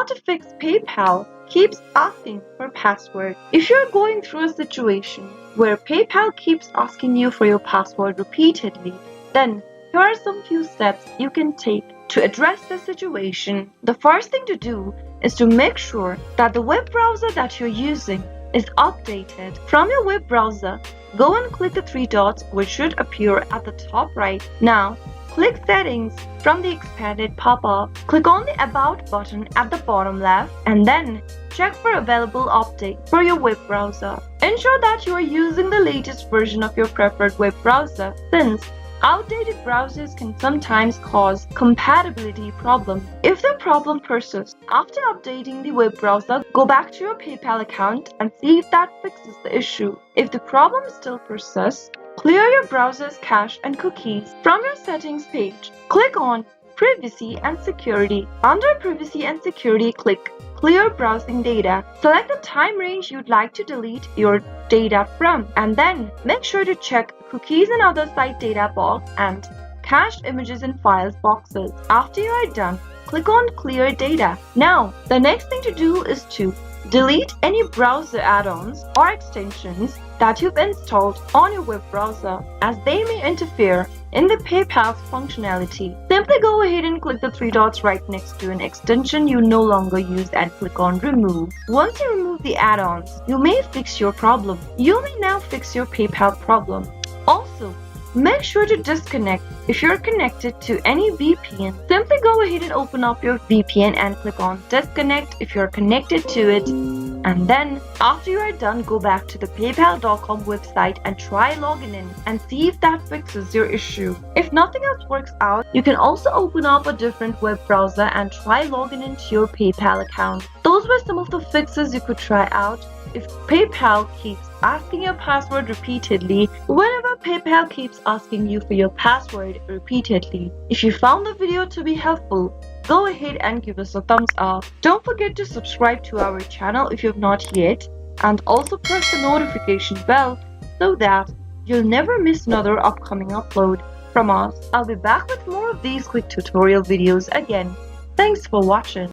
to fix PayPal keeps asking for password. If you're going through a situation where PayPal keeps asking you for your password repeatedly, then here are some few steps you can take to address the situation. The first thing to do is to make sure that the web browser that you're using is updated. From your web browser, go and click the three dots which should appear at the top right. Now, click Settings from the expanded pop-up. Click on the About button at the bottom left and then check for available update for your web browser. Ensure that you are using the latest version of your preferred web browser, since outdated browsers can sometimes cause compatibility problems. If the problem persists after updating the web browser, go back to your PayPal account and see if that fixes the issue. If the problem still persists, clear your browser's cache and cookies. From your settings page, click on Privacy and Security. Under Privacy and Security, click Clear Browsing Data. Select the time range you'd like to delete your data from, and then make sure to check Cookies and Other Site Data box and Cached Images and Files boxes. After you are done, click on Clear Data. Now, the next thing to do is to delete any browser add-ons or extensions that you've installed on your web browser, as they may interfere in the PayPal's functionality. Simply go ahead and click the three dots right next to an extension you no longer use and click on Remove. Once you remove the add-ons, you may fix your problem. You may now fix your PayPal problem. Also, make sure to disconnect if you're connected to any VPN. Simply go ahead and open up your VPN and click on Disconnect if you're connected to it. And then, after you are done, go back to the PayPal.com website and try logging in and see if that fixes your issue. If nothing else works out, you can also open up a different web browser and try logging into your PayPal account. Those were some of the fixes you could try out if PayPal keeps asking your password repeatedly. Whenever PayPal keeps asking you for your password repeatedly. If you found the video to be helpful, go ahead and give us a thumbs up. Don't forget to subscribe to our channel if you have not yet, and also press the notification bell so that you'll never miss another upcoming upload from us. I'll be back with more of these quick tutorial videos again. Thanks for watching.